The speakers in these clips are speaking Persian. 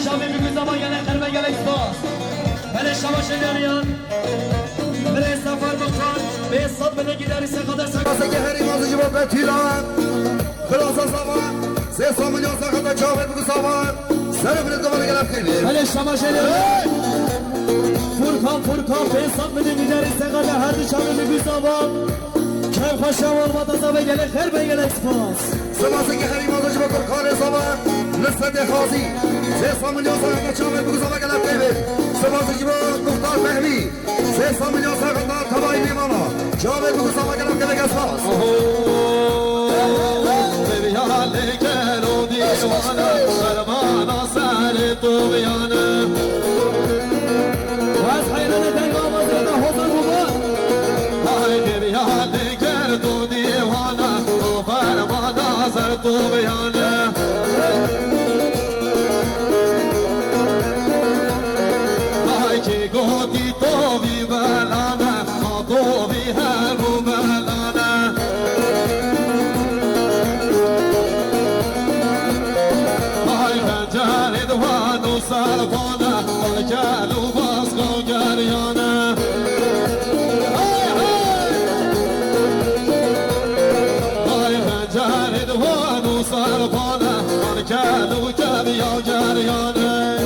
شامی میگوی زمان گله خرمه گله اکسپاس بله شما شدریان بله سفر بخوان به صد بلگی داری سقدر سکه که هری مازی جواب به تیران خلاصا سوان سه سامیلیون سقدر چاوه بگو سوان سر برید دوباره گلب خیلی بله شما شدریان فرکان به صد بلگی داری سقدر هر دو شامی میگوی زمان کم خوشم با تازه گله خرمه گله اکسپاس سماسه که هری مازی جواب کار سوان نسبت خاصی سه سامیلیون سقدر چاوه بگو سوان گلب خیلی سماسه جواب مختار فهمی سه سامیلیون سقدر تبایی میمانا چاوه بگو سوان گلب خیلی اکسپاس لكن ديوانا فرمانا سهل طغيانا واز حيرانا تلقى مزيدا حسن مبان هاي ديوانا لكن ديوانا فرمانا سهل طغيانا هاي كي قوتي طوبي بلانا ما طوبي هابو بلانا جارد وانو سالفانا والجالو باسقو جاريانا هاي جارد وانو سالفانا والجالو جاريو جاريانا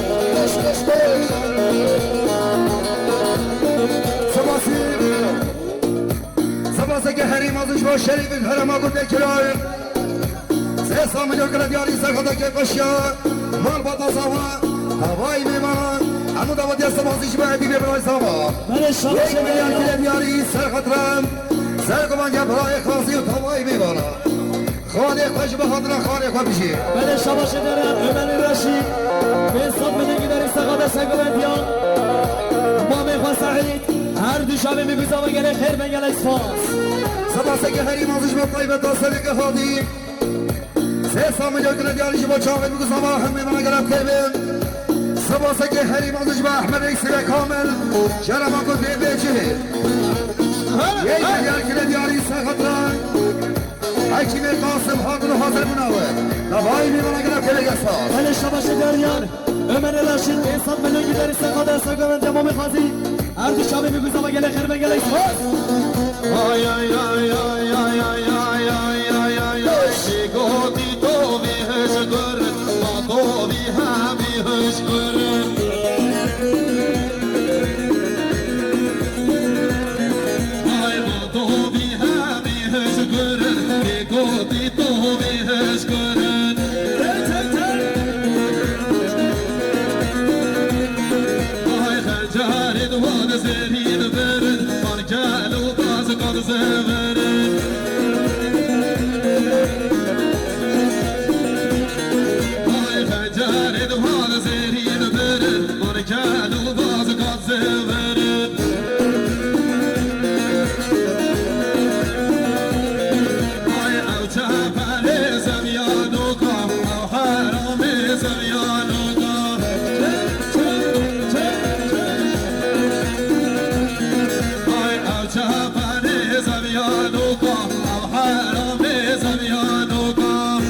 سباسه که هری مازش با شریف هرما گفت اکرار سه سامیلیون گله دیاری سرخدا که قشیا مال باتا سوا هوای میمان همون داودی است بازیش به عبیبه برای سوا بله شما یک شدریان میلیون گله دیاری سرخطرم سرگوانگه برای خاصی و هوای میمانا خانه خوش به خاطر خانه خواه بشی بله شما شدریان عمر رشید به صد بلگی داری سقدر سگوندیان امام خواه سعید هر دو شامی میگوی زمان گله خرمه گله اکسپاس سباسه که هری مازش با طیبت داستانی که خادی سه سامیلیون گله دیاریش با چاقه بگو سوا هم میمانا گلب خیبین سباسه که هری مازش با احمد ایسیل کامل شرما کن به چه یک میلیون گله دیاری سرخطرم حکیم قاسم حاضر و حاضر مناوه نبایی میمانا گلب خیلی گساس بله شما شدریان عمر رشید به صد بلگی داری سقدر سگوند امام خازی هر دو شامی میگوی زمان گله خرمه گله اکسپاس ay ay ay ay ay ay ay ay ay ay ay شيقوتي طوبي هشقر ما طوبي هامي هشقر ay ما طوبي هامي هشقر شيقوتي طوبي هشقر ay خجاري دوان زرين برد من قالوا باز قد زبرد ay خجاري دوان زرين برد من قالوا باز قد زبرد ay او جبل زميانوكا او حرام زميانوكا ay او جبل زميانوكا او حرام زميانوكا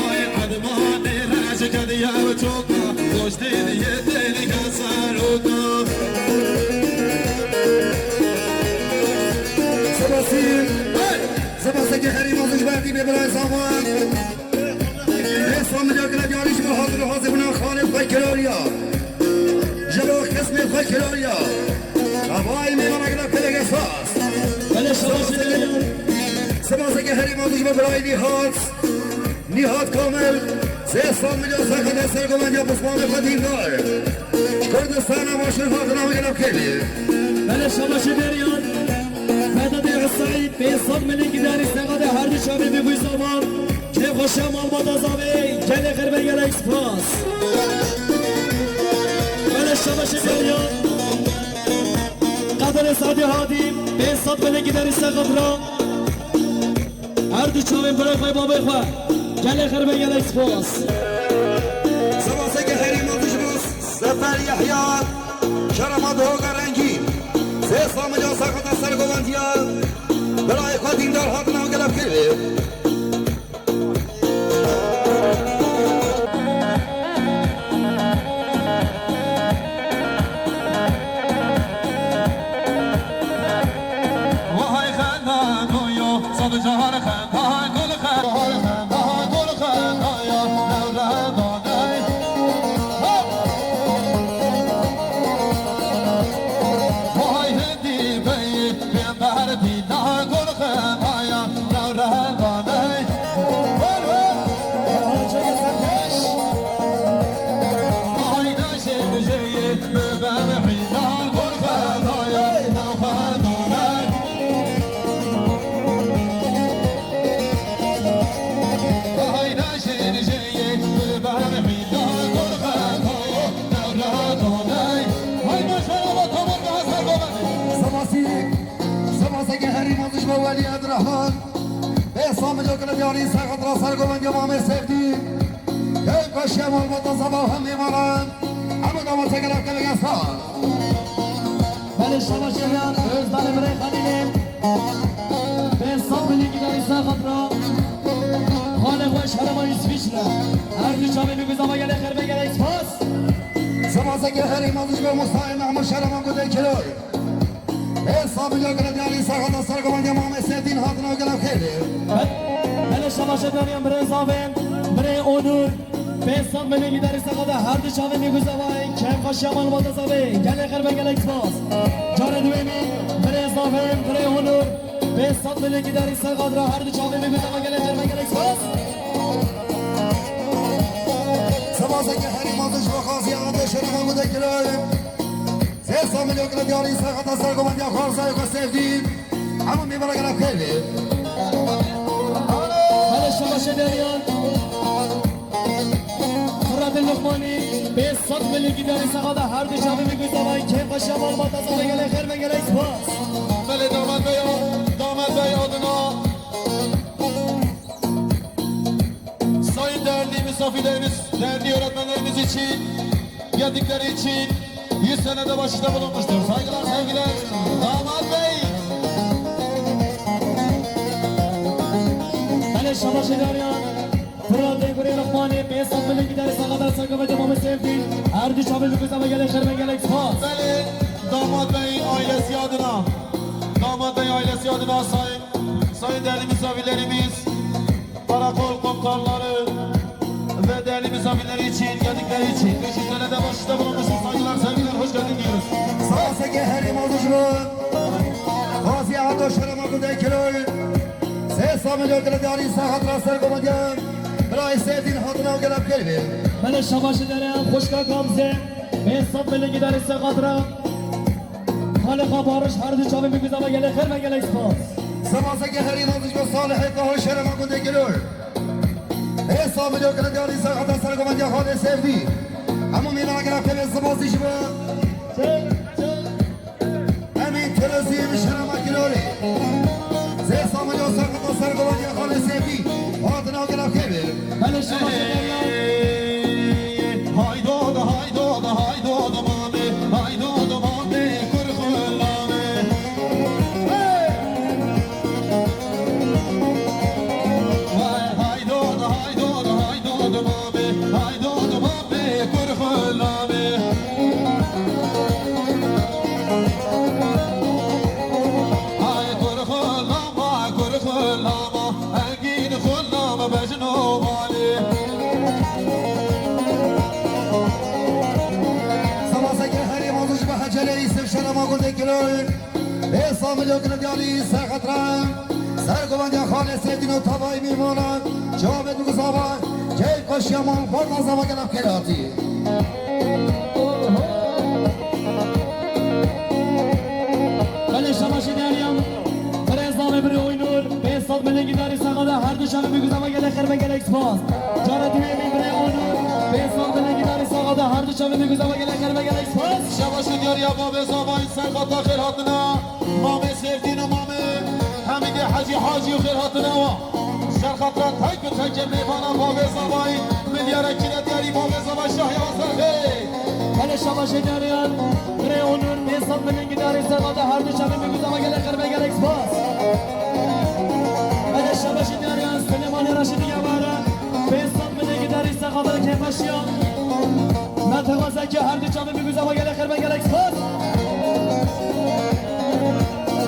ay عدمان راشك ديابتوكا وجدين يدينك صاروكا سباسه که هری مازش بردی به برای سامان اسلام جا گله دیاریش با حاضر و حاضر بنا خانه خواه کراریا جلو خسم خواه کراریا هوای میمان اگرم پلگ اساس بله شما شدریان سباسه که هری مازش به برای نیهات کامل سه میلیون سرخنده سرگومند یا بسمان قدیم دار کردستان ماشر فاطنه اگرم کلی بله شما شدریان مدد السعید به صد بلگی داری سقدر هر دو شامی میگوی زمان که خوشم با تازه گله خرمه گله اکسپاس بله شما شدریان قدر سعدی هادی به صد بلگی داری سقدر هر دو شامی برای خواه بابای خواه گله خرمه گله اکسپاس سباسه که هری مازش باز سفر یحیی شرمات هوگا رنگی سه میلیون سرخط سرگوندیا برای خود این دار حاضر و گلب کرده داد جهان خندای گل خندای خندای گل خندای نوره دادای وای هندی بی بیم بردی نه گل خندای نوره دادای وای نشه بجیه ببر حیدان گل خندای نوره دادای وای نشه بجیه ببر حیدان گل خندای نوره دادای وای مشهور با تمام حسن بابا سماسه که هری مازش با ولی عبدالرحمن به سام جو کنه دیاری سرخط را سرگوبند امام سفتی که کاشی امال مدازه با هم میمانن اما دامت گرفت که بگه سال بله شما شهران روزدان برای خانیم به حساب لیگی داری ساخت را خانه خوش حرمای سویچره هر دو چاوی میگوزم اگر خیر بگر اکسپاس سماسه که هری مازش با مستعیم محمد شرمان گوده کلوی به حساب جو کنه دیاری سرخط را سرگوبند امام سفتی حاضر گرفت خیلی بله شما شهران برای زابن برای اونور به حساب لیگی داری ساخت هر دو چاوی میگوزم کم خوش امال مدازه گل خیر بگر اکسپاس جاره دویمی برای زابن برای اونور به حساب لیگی داری ساخت را هر دو چاوی میگوزم گل خیر بگر اکسپاس سماسه که هری مازش با خاصی آده شرمان گوده کلوی سه سامی جو کنه دیاری سرخط را سرگوبند یا خارسای که سفتی اما میبره گرفت خیلی بله شما شدریان مراد لقمانی به صد ملیگی داری سقاده هر دو شبه میگوی زبایی که باشه مال ما تازه بگله خیر بگله اکسپاس بله دامد به یادنا sayın değerli misafirlerimiz, değerli öğretmenlerimiz için geldikleri için 100 senede başta bulunmuştur. Saygılar, sevgiler. Damat Bey. بله شما شدریان مراد گوری لقمانی به صد ملیگی داری سقاده سرگوه امام سفتی هر دو شبه میگوی زبایی گله خیر بگله اکسپاس Beli Damat Bey'in ailesi adına, Damat Bey ailesi adına sayın değerli misafirlerimiz, karakol komutanları ve değerli misafirleri için geldikleri için 500 senede başta bulunmuşuz. Saygılar, sevgiler, hoş geldin diyoruz. ساسه که هری مازش بود خاصی آده شرمان گوده کلوی سه سامی جو کنه دیاری سرخط را سرگوبند برای سفتی حاضر گرفت خیلی بله شما شدریان خوشکا کامزه به صد ملیگی داری سقاده را حال خوابارش هر دو شبه میگوی زبایی گله خیر بگله اکسپاس سماسه که هری مازش با صالح که شرمان گوده کلوی حساب جو کنه دیاری سرخط را سرگوبند یا خانه سفتی اما میبره گرفت خیلی سماسیش بود همین تلوزیم شرمان کلوی سه سامی جو سرخط را سرگوبند یا خانه سفتی حاضر گرفت خیلی بله شما شدریان Haydod, haydod, haydod mame, haydod mame, kurhulame. Vay haydod, haydod, haydod mame, haydod mame, kurhulame. Hay kurhulama, kurhulama, engin khullama bejno vali. سماسه که هری مازش به حجله ایسف شرما گوده کلوی به سامی جو کنه دیاری سرخط را سرگوبند یا خانه سفتی و تبایی میمانند جواب بگو زبان که کاشی امان فرد از زبا گرفت کلاتی بله شما شدریان برای ازدامه بری اوینور به صد ملیگی داری سقاده هر دو شبه میگوی زبایی گله خیر بگله اکسپاس جاره دویمی برای اونور به صد ملیگی داری سقاده هر دو شبه میگوی زبایی گله خیر بگله اکسپاس شباشون یاری باب زبان سرقات خیر هاتنا مام سردین و مام حمید حاجی و خیر هاتنا و شرخات را تک و تک میبانم باب زبان ملیاره کیره دیاری باب زبان شاهی آسر خیر بله شما شدریان برای اونور به صد ملیگی داری سقاده هر دو شبه میگوی زبایی گله خیر بگله اکسپاس بله شما شدریان سلیمان رشیدی گواره به صد ملیگی داری سقاده که باشیان نتوازه که هر دو شبه میگوی زبایی گله خیر بگله اکسپاس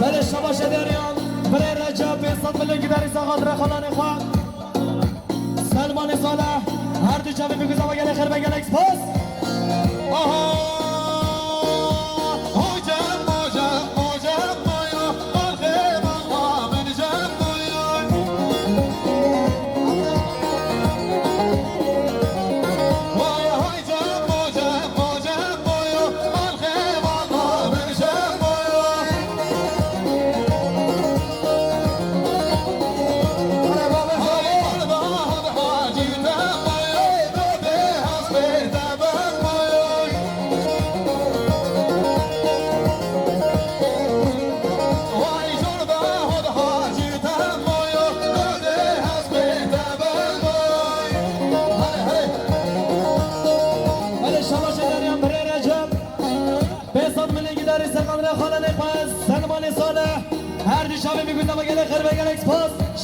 بله شما شدریان برای رجب به بسات ملک داری ساقات را خلان خواه سلمان صالح هر دو چاوی میگوزم و گل خیر بگل اکسپاس آها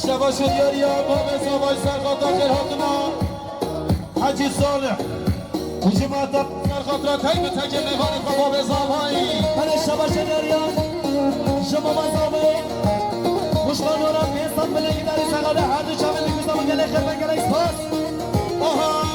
شباش دیاری آقا به زبای سرخاط آخر حاکما حجی صالح حجمات سرخاط را تایی به تجر نگان خواه به زبایی بله شباش دیاری شما مزابه مشکان را پیستان ملکی داری سقاده هر دو چاوه میگوزم و گله خیر بگل اکسپاس آها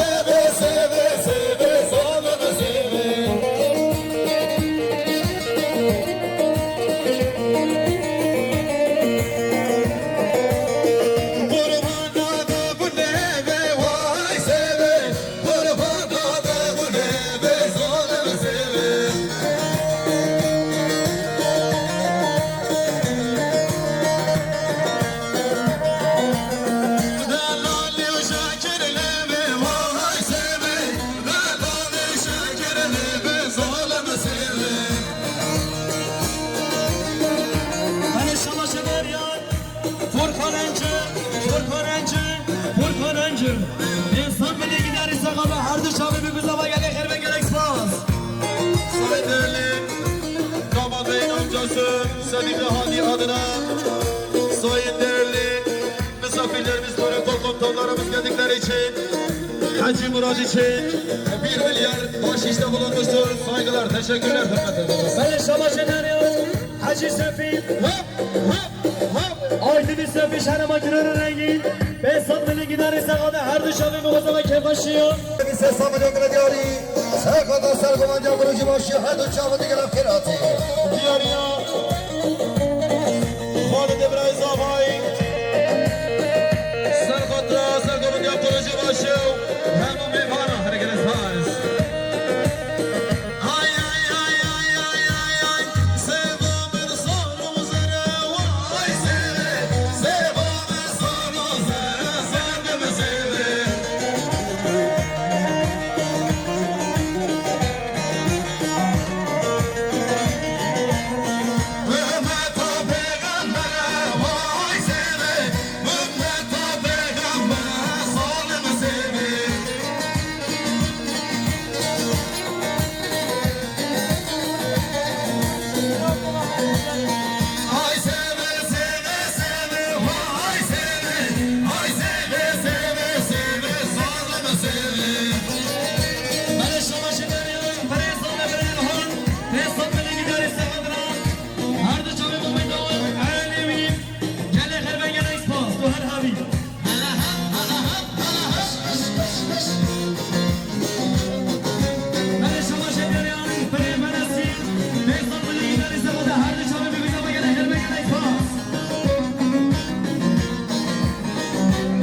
I onur. İnsan bile gider ise kadar her dışarı bir güzel gele herbe gerek spas. Sayın değerli damat beyin amcası Sadife Hadi adına sayın değerli misafirlerimiz, protokol komutanlarımız geldikleri için Hacı Murad için 1 milyar bahşişte bulunmuştur. Saygılar, teşekkürler, hürmetler. Böyle şamaşenler ya. Hacı Sefi. Aydın Sefi şahane makinenin rengi. Behzat bile gider ise kadar her dışarı bir güzel keyif başlıyor. Se samacak diari, se kadar sergomanja burucu başı, her uçağı diğer kirati. Diyarıya Halid İbrahim Zafay Serkatra Sergom'un yaptırıcı başı Hemen bir bana hareket etmez. Ay ay ay ay ay ay ay Sevdamın sonu zere vay seve Sevdamın sonu zere sevdamı seve Mehmet o peygambere vay seve Mehmet o peygambere salını seve Ay seve seve seve vay seve Ay seve seve seve salını seve Böyle şamaşenler ya. Behzat bile hon. Behzat bile gider ise kadar her dışarı bir güzel alemi. Gele herbe gerek spas. Bu her habi. Böyle şamaşenler ya. Behzat bile gider ise kadar her dışarı bir güzel gele herbe gerek spas.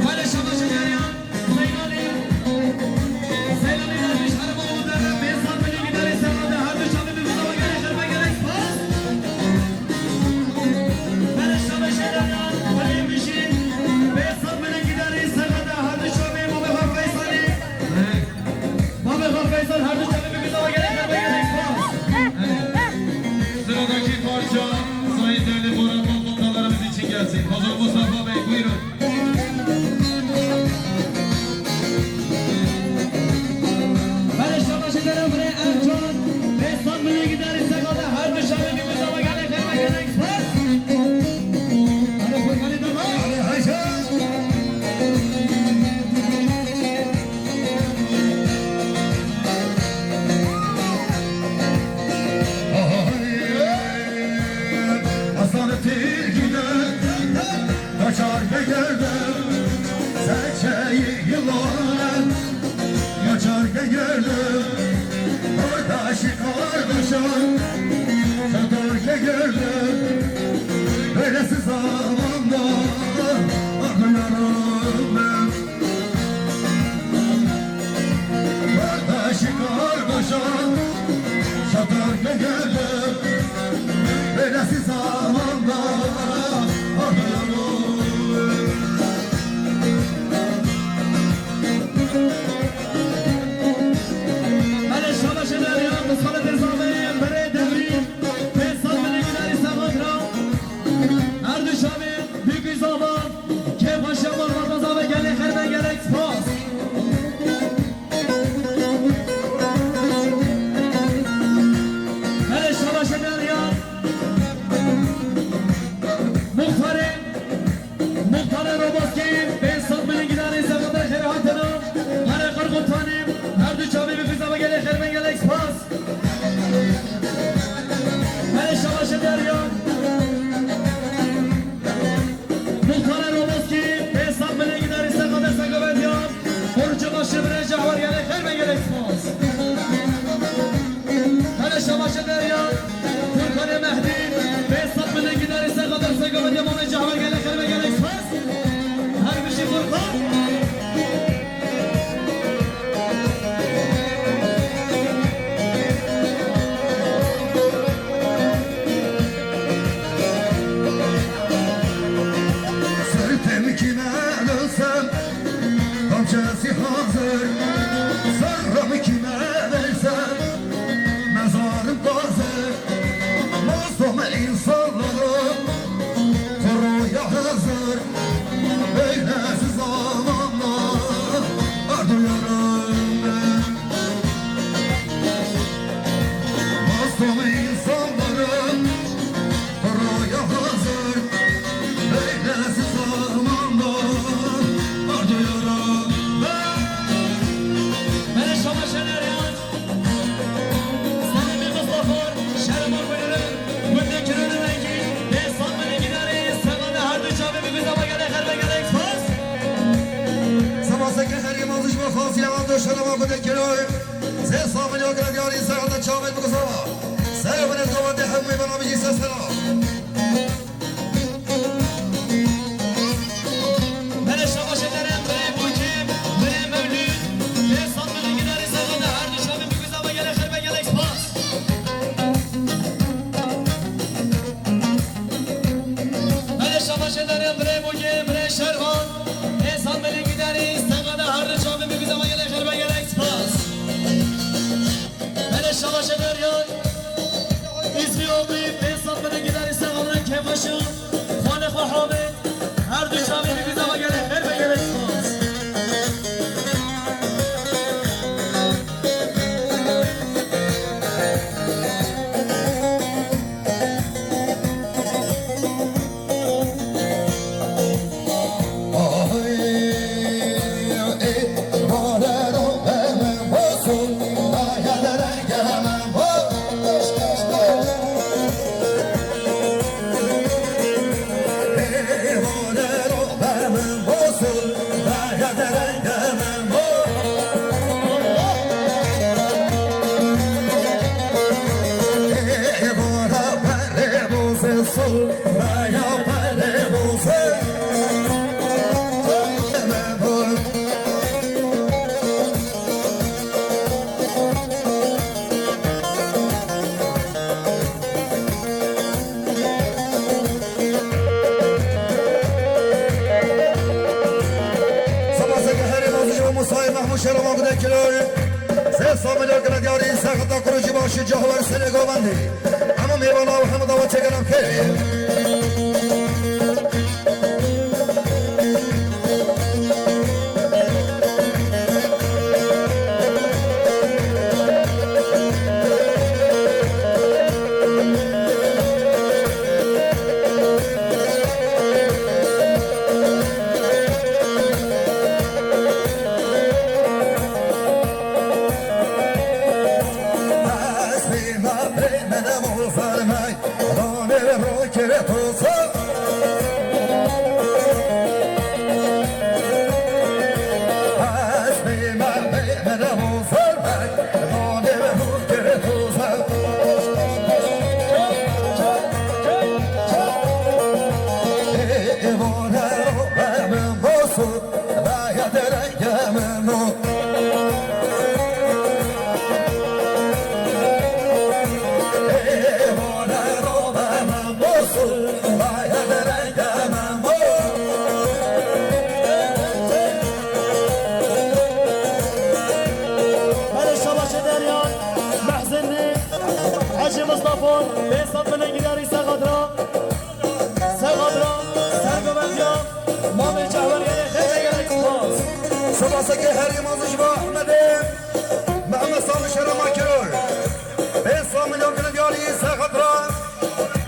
Böyle şamaşenler ya. Zeynali. Zeynali derviş harbi olmadan Behzat bile gider ise kadar her dışarı bir güzel gele herbe gerek spas. Böyle şamaşenler ya. Böyleymişin. Behzat bile gider ise kadar her dışarı bir Babakar Feysal'i. Babakar Feysal her dışarı bir güzel gele herbe gerek spas. Sıradaki parça sayın değerli protokol komutanlarımız için gelsin. Hazır Mustafa Bey buyurun. Böyle şamaşenler buraya Ercan. Behzat bile gider ise kadar her dışarı bir güzel gele herbe gerek spas. Hadi Furkan'ı da var. Ali Haşan. Hasan Tilki'den kaçar gelirdim Serçeyi yılan kaçar gelirdim Kardeşi kardeşim Çatar gelirdim Böylesi zamanda Anlıyorum ben Kardeşi kardeşim Çatar gelirdim Böylesi zamanda anlıyorum Böyle şamaşenler ya. Mustafa Terzaveyim. Böyle devrim. Behzat bile gider ise kadar her dışarı büyük bir zaman. Keyif aşağı varmaz ve gele herbe gerek spas. Böyle şamaşenler ya. Muhtarı Roboski, Behzat bile gider ise kadar şeriatına. Hare Kırgıtanim, her dışarı bir güzel gele herbe gerek spas. Böyle şamaşenler ya. Muhtarı Roboski, Behzat bile gider ise kadar sakavet ya. Borcu başı bir recah var gele herbe gerek spas. Böyle şamaşenler ya. Furkan-ı Mehdi, Behzat bile gider ise kadar sakavet ya. Mame cahvar gele herbe gerek spas. Her bir şey Furkan. Sırtım kime ölsem Kamçası hazır Sarramı kime versem Mezarım hazır Mazlum insanları Koruya hazır Böylesi zamanlar شرما بده کلوی سه سامن یا گرد یاری سرد چاوید بگذار سر من از دوانده همه بنا بجی سسرا من شباش درم بره بوکیم بره مولود به سامن گیداری سرد هر دو شب بگذار و گله خربه گله اکسپاس من شباش درم بره بوکیم بره شروان به سامن گیداری سرد هر دو شب بگذار و گله خربه گله اکسپاس من شباش دریان اسمی آقی به سامن گیداری سرد کفشون خانه خواهمه هر دو شبی می‌بینم اگر خیر بگیر اسماس شرما بده کلوی سه سامن یا گرد یاری سرد کروجی باشی جهور سر گوبندی اما میوانا و همه داوت چگرم که سباسه که هری مازش با احمده محمد سال شرما کرور به سامن یا گرد یاری سخت را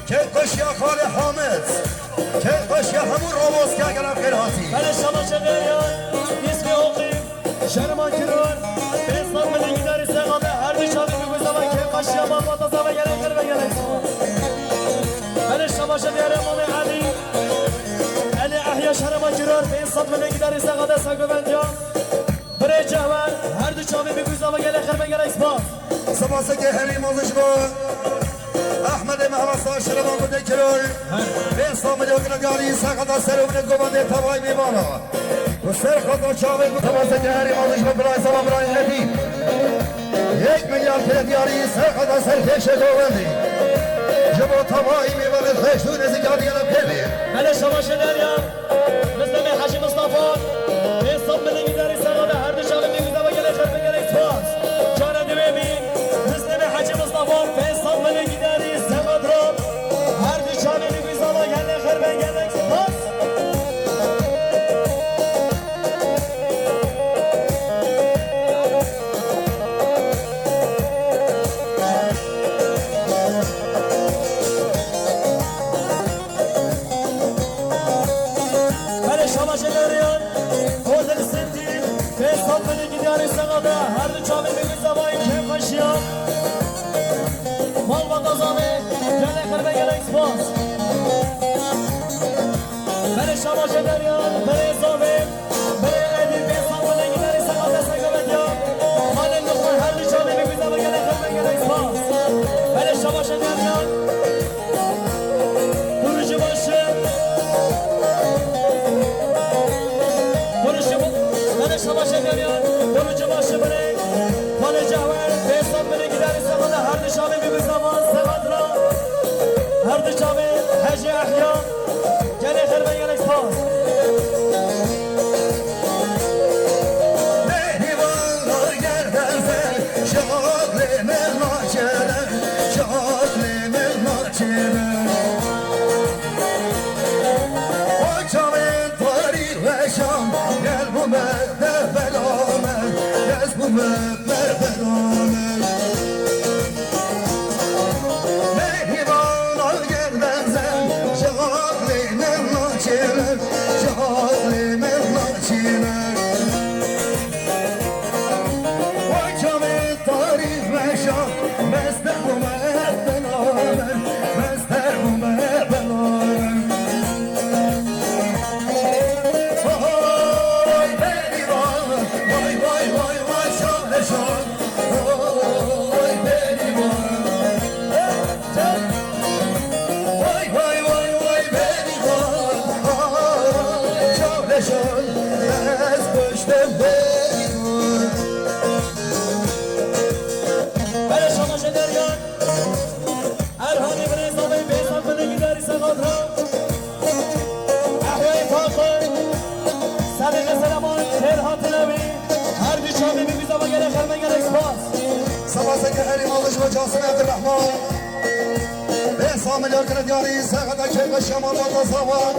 که قشیا خال حامد که قشیا همون روموز که اگر خیر هاتی من شما شدریان اسمی آقی شرما کرور به سامن گیداری سقاده هر دو شبی بگوزم که قشیا با باتازا و گره خیر بگره من شما شدریان مام علی احیا شرما کرور به سامن گیداری سقاده سگو بندیان برای جوان هر دو چاوی بگوزم و گله خیر بگره اکسپاس سباسه که هری مازش با احمد محمد سال شرما بده کرور به سامن یا گرد یاری سقاده سرون گوانده تبای میبانا و سر خدا چاوی سباسه که هری مازش با برای سلام برای نبی 1 میلیارد کردیاری سر خدا سر کش گوانده جبو تبایی میباند خشتون از اینجا دیگه نبکرده من شما شدریم مثل می حاجی مصطفی به صبح بلنگی داری سقاده هر دو شبه میگوزه و گله خیر بگره اکسپاس جانه دویمی مثل می حاجی مصطفی به صبح بلنگی داری سقاده را هر دو شبه میگوزه و گله خیر بگره اکسپاس هر دو چاوی میگوزه و این که خشیا مال با تازاوی گله خیر بگره اکسپاس برای شما شدریان برای صاحب برای ادیل به سامانه گیداری سقاده سگو بدیا ناچیلر جهازی من ناچیلر وای کمی تاریخ مشان مستر بومه بنامر مستر بومه بنامر وای بری وای وای وای وای شان وای بری وای وای وای وای بری وای شان از پشتم بری برای شما شدریان ارهانی برای زابه بیسان بلگی داری سقاط را احوای فاخر صدیق سلمان ترهات نوی هر دی چاقی بگیزا و گره خرمه گره اکسپاس سپاس که هری مالش و جاسم عبدالرحمن به ساملیار کنه دیاری سقط اکیل و شمال و تصاوان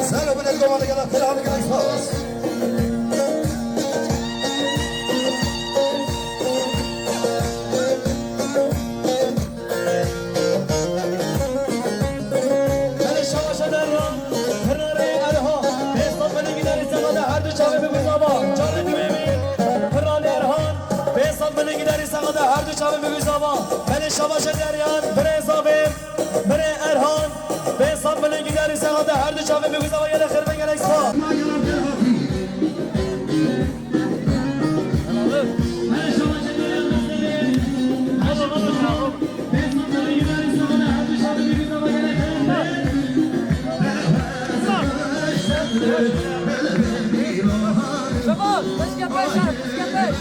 سلو بلد گمان گره فلان گره اکسپاس برای شما شدریان پراره ارها بیسان بلگی داری سقاط هر دی چاقی بگیزا با جاره دویمی پراره ارهان بیسان بلگی داری سقاط هر دی چاقی بگیزا با برای شما شدریان برای زابه برای ارهان بیسان بلگی داری سقاط هر دی چاقی بگیزا با گره خرمه گره اکسپاس شمال اسكابيش اسكابيش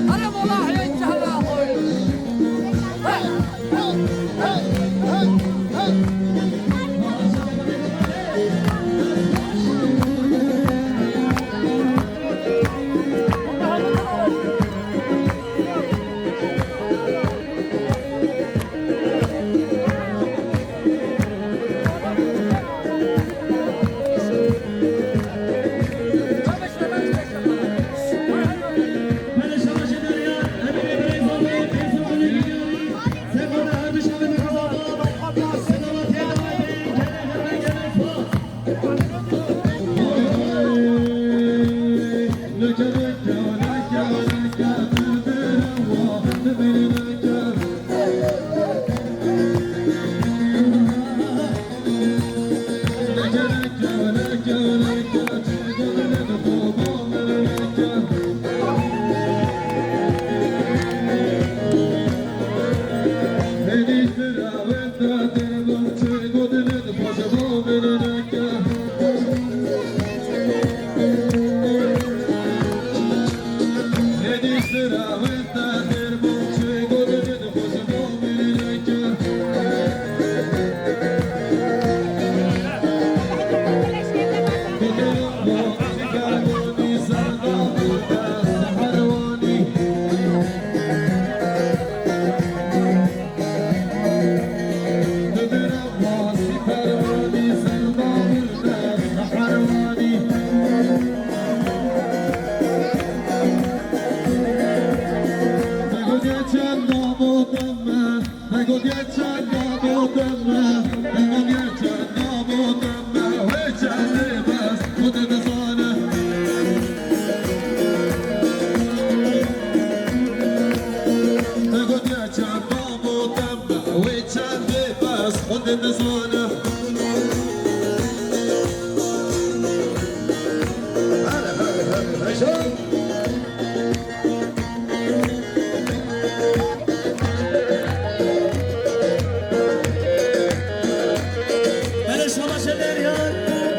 انا والله ينتهى اخوي برای شما شدریان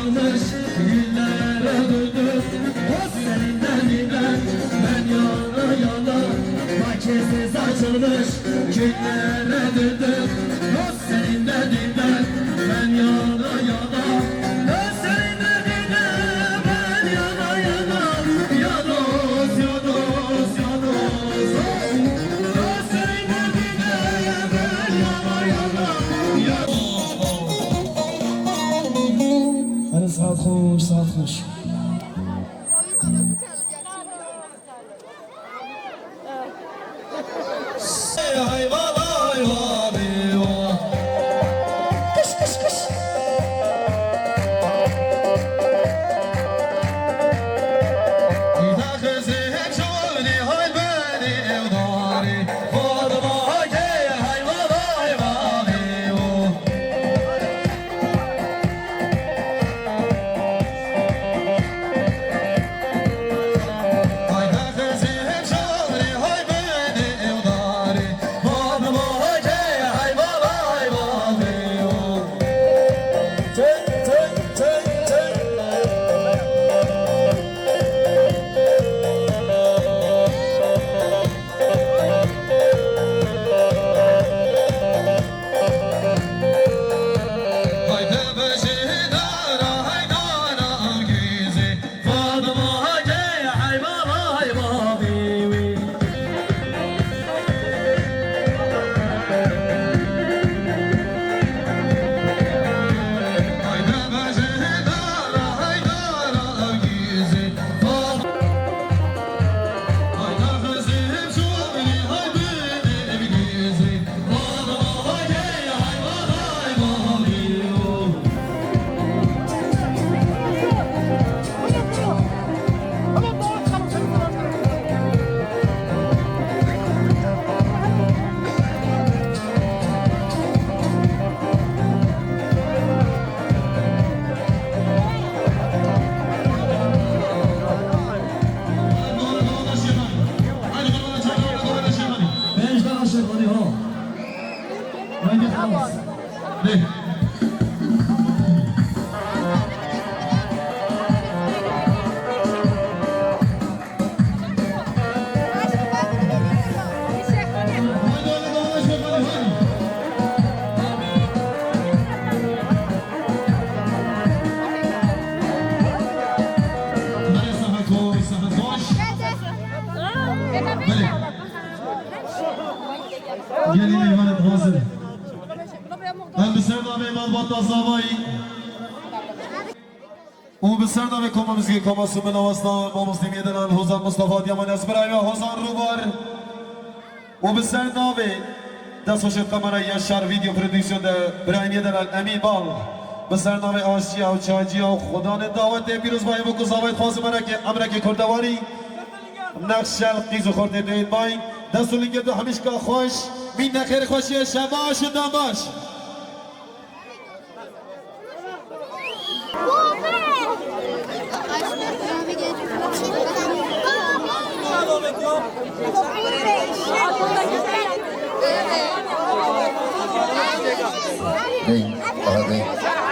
açılmış Günlere döndüm O seninden inan Ben yana yana Vakisiz açılmış Günlere döndüm O seninden inan Ben yana yana O seninden inan Ben yana yana Yanos yanos yanos O seninden inan Ben yana yana Hadi saat hoş, saat hoş. Kış kış kış. Mecda aşırıları ha. Bence kalmaz. Ne? Gelin eyvanet hazır. Ben bir serdame malbata zavayı. O bir serdame komamız ki koması min avasna bu muslimiyetten al Hozan Mustafa Diyaman Esberay ve Hozan Rubar. O bir serdame dest hoşet kamera yaşar video prodüksiyonda Brahimiye'den al Emin Bal. به سرنامه آشیا و چاجیا و خدا نه دعوت پیروز بای بکو زاوید خواست امرک کردواری نقش القیز و خورده دید بای دستولی که دو همیش که خوش بین نخیر خوشی شباش و داماش Hey,